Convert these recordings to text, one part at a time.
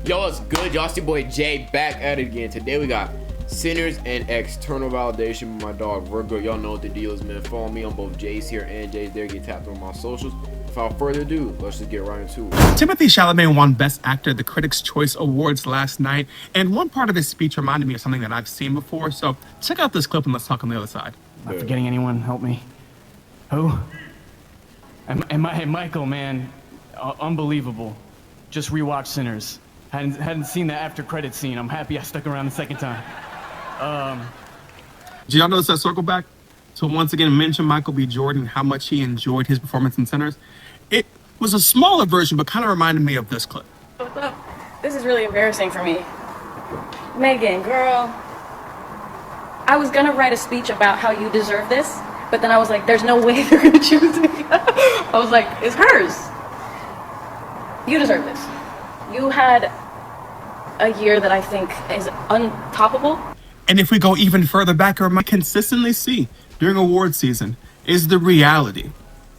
Yo, what's good? Y'all, it's your boy Jay back at it again. Today we got Sinners and External Validation with my dog Virgo. Y'all know what the deal is, man. Follow me on both Jays here and Jays there. Get tapped on my socials. Without further ado, let's just get right into it. Timothée Chalamet won Best Actor at the Critics' Choice Awards last night, and one part of his speech reminded me of something that I've seen before, so check out this clip and let's talk on the other side. Am I forgetting anyone? Help me. Who? And Michael, man, unbelievable. Just rewatched Sinners. Hadn't seen that after credit scene. I'm happy I stuck around the second time. Did y'all notice that circle back? To once again mention Michael B. Jordan, how much he enjoyed his performance in Sinners. It was a smaller version, but kind of reminded me of this clip. What's up? This is really embarrassing for me. Megan, girl, I was gonna write a speech about how you deserve this, but then I was like, there's no way they're gonna choose me. I was like, it's hers. You deserve this. You had a year that I think is untoppable. And if we go even further back, or might consistently see during award season, is the reality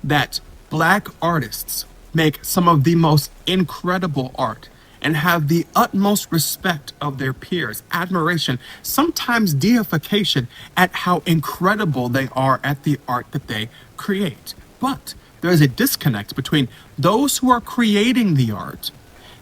that Black artists make some of the most incredible art and have the utmost respect of their peers, admiration, sometimes deification at how incredible they are at the art that they create. But there is a disconnect between those who are creating the art,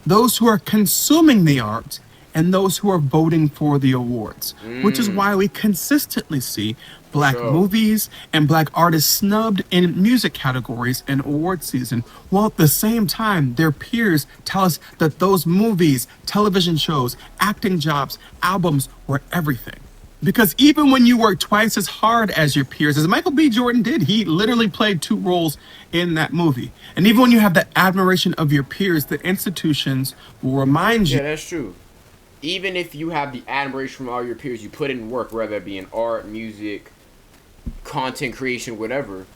those who are consuming the art, and those who are voting for the awards, which is why we consistently see Black movies and Black artists snubbed in music categories in award season, while at the same time their peers tell us that those movies, television shows, acting jobs, albums were everything. Because even when you work twice as hard as your peers, as Michael B. Jordan did, he literally played 2 roles in that movie. And even when you have the admiration of your peers, the institutions will remind you. Yeah, that's true. Even if you have the admiration from all your peers, you put in work, whether it be in art, music, content creation, whatever,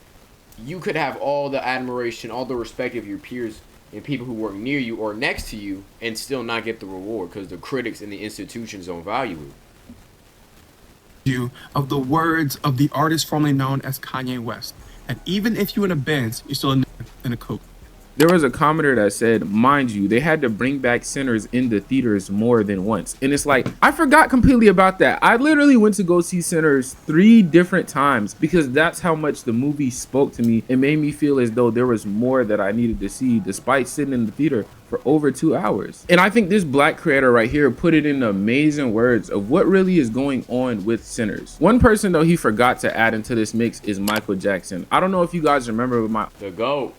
you could have all the admiration, all the respect of your peers and people who work near you or next to you and still not get the reward because the critics and the institutions don't value it. You of the words of the artist formerly known as Kanye West, that even if you in a Benz, you're still in a coupe. There was a commenter that said, mind you, they had to bring back Sinners in the theaters more than once. And it's like, I forgot completely about that. I literally went to go see Sinners 3 different times because that's how much the movie spoke to me. It made me feel as though there was more that I needed to see despite sitting in the theater for over 2 hours. And I think this Black creator right here put it in amazing words of what really is going on with Sinners. One person though he forgot to add into this mix is Michael Jackson. I don't know if you guys remember The GOAT.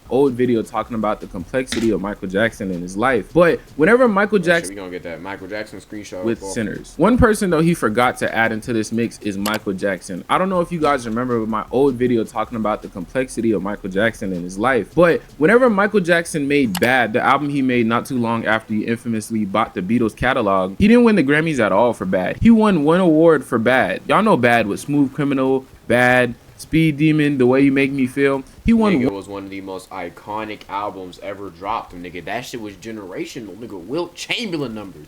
Old video talking about the complexity of Michael Jackson in his life, but whenever Michael Jackson, we gonna get that Michael Jackson screenshot with Sinners. One person though he forgot to add into this mix is Michael Jackson. I don't know if you guys remember my old video talking about the complexity of Michael Jackson in his life, but whenever Michael Jackson made Bad, the album he made not too long after he infamously bought the Beatles catalog, he didn't win the Grammys at all for Bad. He won 1 award for Bad. Y'all know Bad with Smooth Criminal, Bad, Speed Demon, The Way You Make Me Feel. He won. Nigga, was one of the most iconic albums ever dropped. Nigga, that shit was generational. Nigga, Wilt Chamberlain numbers.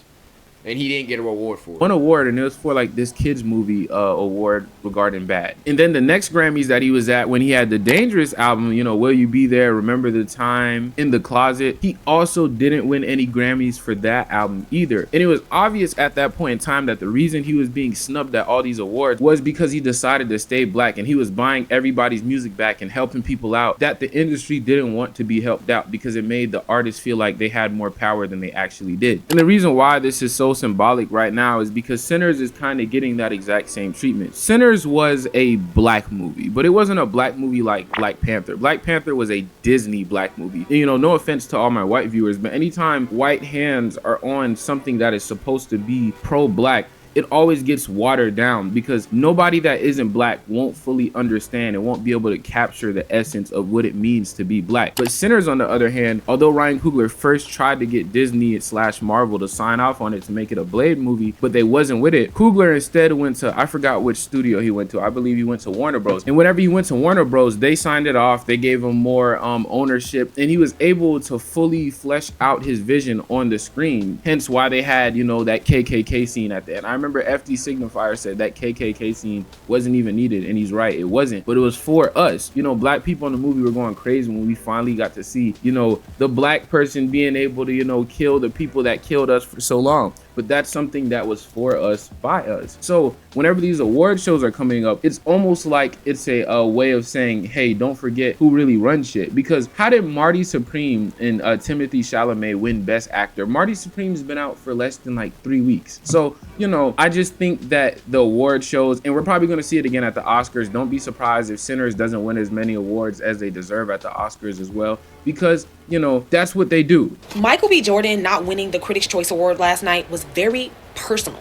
And he didn't get a reward for it. 1 award, and it was for like this kids movie award regarding Bad. And then the next Grammys that he was at when he had the Dangerous album, you know, Will You Be There, Remember the Time, In the Closet, he also didn't win any Grammys for that album either. And it was obvious at that point in time that the reason he was being snubbed at all these awards was because he decided to stay Black and he was buying everybody's music back and helping people out that the industry didn't want to be helped out because it made the artists feel like they had more power than they actually did. And the reason why this is so symbolic right now is because Sinners is kind of getting that exact same treatment. Sinners was a Black movie, but it wasn't a Black movie like Black Panther. Black Panther was a Disney Black movie. And, you know, no offense to all my white viewers, but anytime white hands are on something that is supposed to be pro-Black, it always gets watered down because nobody that isn't Black won't fully understand and won't be able to capture the essence of what it means to be Black. But Sinners, on the other hand, although Ryan Coogler first tried to get Disney / Marvel to sign off on it to make it a Blade movie, but they wasn't with it, Coogler instead went to, I forgot which studio he went to. I believe he went to Warner Bros. And whenever he went to Warner Bros, they signed it off. They gave him more ownership, and he was able to fully flesh out his vision on the screen. Hence why they had, you know, that KKK scene at the end. I remember FD Signifier said that KKK scene wasn't even needed, and he's right, it wasn't, but it was for us. You know, black people in the movie were going crazy when we finally got to see, you know, the black person being able to, you know, kill the people that killed us for so long. But that's something that was for us, by us. So whenever these award shows are coming up, it's almost like it's a way of saying, hey, don't forget who really runs shit. Because how did Marty Supreme and Timothy Chalamet win Best Actor? Marty Supreme's been out for less than like 3 weeks. So, you know, I just think that the award shows, and we're probably going to see it again at the Oscars. Don't be surprised if Sinners doesn't win as many awards as they deserve at the Oscars as well, because, you know, that's what they do. Michael B. Jordan not winning the Critics' Choice Award last night was very personal.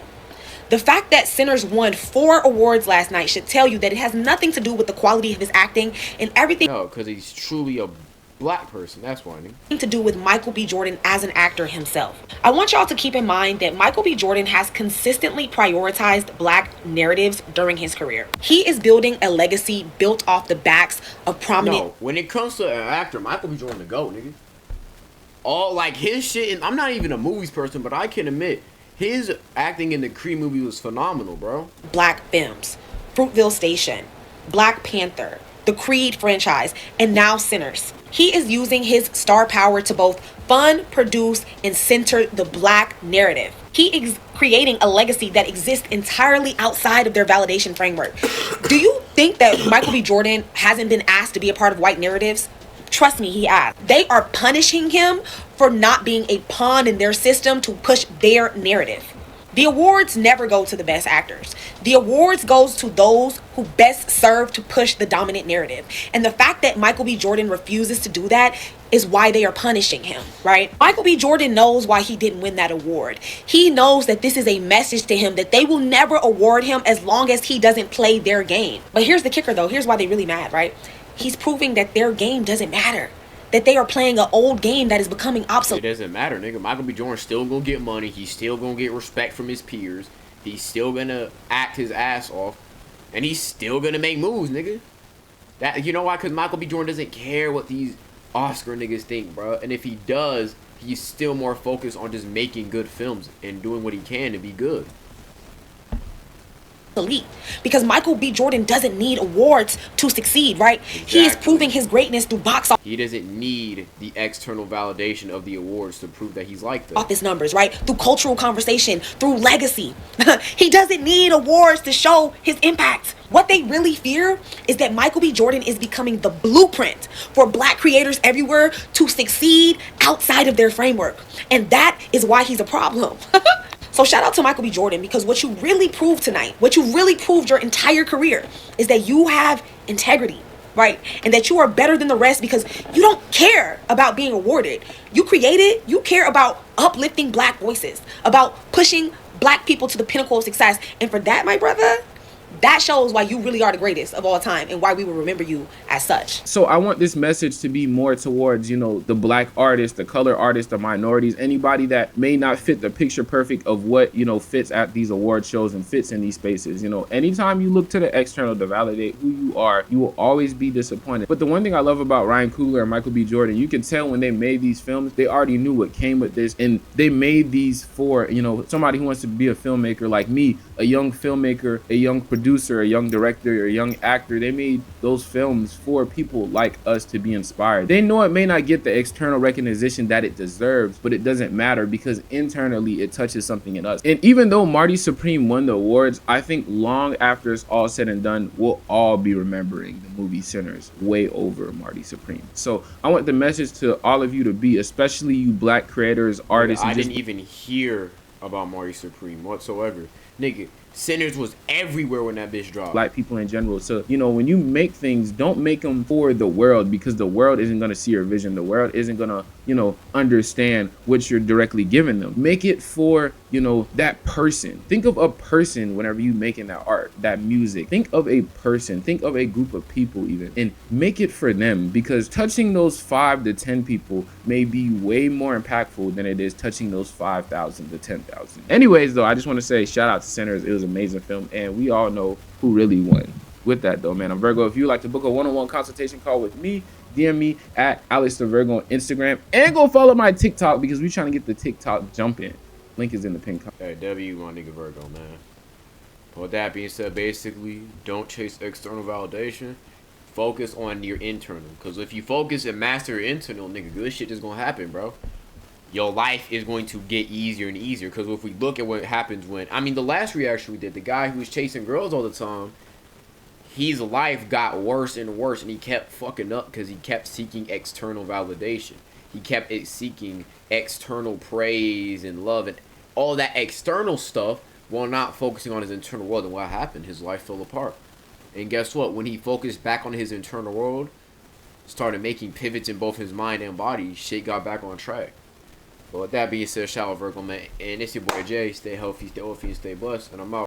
The fact that Sinners won 4 awards last night should tell you that it has nothing to do with the quality of his acting and everything. No, because he's truly a black person. That's why. To do with Michael B. Jordan as an actor himself. I want y'all to keep in mind that Michael B. Jordan has consistently prioritized black narratives during his career. He is building a legacy built off the backs of prominent. No, when it comes to an actor, Michael B. Jordan the GOAT, nigga. All like his shit, and I'm not even a movies person, but I can admit his acting in the Creed movie was phenomenal, bro. Black films, Fruitville Station, Black Panther, the Creed franchise, and now Sinners. He is using his star power to both fund, produce, and center the black narrative. He is creating a legacy that exists entirely outside of their validation framework. Do you think that Michael B. Jordan hasn't been asked to be a part of white narratives? Trust me, he has. They are punishing him for not being a pawn in their system to push their narrative. The awards never go to the best actors. The awards goes to those who best serve to push the dominant narrative. And the fact that Michael B. Jordan refuses to do that is why they are punishing him, right? Michael B. Jordan knows why he didn't win that award. He knows that this is a message to him that they will never award him as long as he doesn't play their game. But here's the kicker though. Here's why they're really mad, right? He's proving that their game doesn't matter. That they are playing an old game that is becoming obsolete. It doesn't matter, nigga. Michael B. Jordan's still gonna get money. He's still gonna get respect from his peers. He's still gonna act his ass off. And he's still gonna make moves, nigga. That, you know why? Because Michael B. Jordan doesn't care what these Oscar niggas think, bro. And if he does, he's still more focused on just making good films and doing what he can to be good. Elite, because Michael B. Jordan doesn't need awards to succeed, right? Exactly. He is proving his greatness through box office. He doesn't need the external validation of the awards to prove that he's like that. Office numbers, right? Through cultural conversation, through legacy. He doesn't need awards to show his impact. What they really fear is that Michael B. Jordan is becoming the blueprint for black creators everywhere to succeed outside of their framework. And that is why he's a problem. So shout out to Michael B. Jordan, because what you really proved tonight, what you really proved your entire career, is that you have integrity, right? And that you are better than the rest because you don't care about being awarded. You created, you care about uplifting black voices, about pushing black people to the pinnacle of success. And for that, my brother, that shows why you really are the greatest of all time and why we will remember you as such. So I want this message to be more towards, you know, the black artists, the color artists, the minorities, anybody that may not fit the picture perfect of what, you know, fits at these award shows and fits in these spaces. You know, anytime you look to the external to validate who you are, you will always be disappointed. But the one thing I love about Ryan Coogler and Michael B. Jordan, you can tell when they made these films, they already knew what came with this, and they made these for, you know, somebody who wants to be a filmmaker like me, a young filmmaker, a young producer, a young director, or a young actor. They made those films for people like us to be inspired. They know it may not get the external recognition that it deserves, but it doesn't matter because internally it touches something in us. And even though Marty Supreme won the awards, I think long after it's all said and done, we'll all be remembering the movie Sinners way over Marty Supreme. So I want the message to all of you to be, especially you black creators, artists. I didn't even hear about Marty Supreme whatsoever. Nigga, Sinners was everywhere when that bitch dropped. Black people in general. So, you know, when you make things, don't make them for the world, because the world isn't going to see your vision. The world isn't going to, you know, understand what you're directly giving them. Make it for, you know, that person. Think of a person whenever you making that art, that music. Think of a person. Think of a group of people even, and make it for them, because touching those 5 to 10 people may be way more impactful than it is touching those 5,000 to 10,000. Anyways, though, I just want to say shout out to Sinners. It was an amazing film, and we all know who really won. With that, though, man, I'm Virgo. If you'd like to book a one-on-one consultation call with me, DM me at Alex the Virgo on Instagram, and go follow my TikTok because we're trying to get the TikTok jumping. Link is in the pin comment. Hey, W, my nigga Virgo, man. But with that being said, basically, don't chase external validation. Focus on your internal. Because if you focus and master your internal, nigga, good shit is going to happen, bro. Your life is going to get easier and easier. Because if we look at what happens when... I mean, the last reaction we did, the guy who was chasing girls all the time, his life got worse and worse. And he kept fucking up because he kept seeking external validation. He kept seeking external praise and love and all that external stuff while not focusing on his internal world. And what happened? His life fell apart. And guess what? When he focused back on his internal world, started making pivots in both his mind and body, shit got back on track. But with that being said, shout out Virgo, man. And it's your boy Jay. Stay healthy, and stay blessed. And I'm out.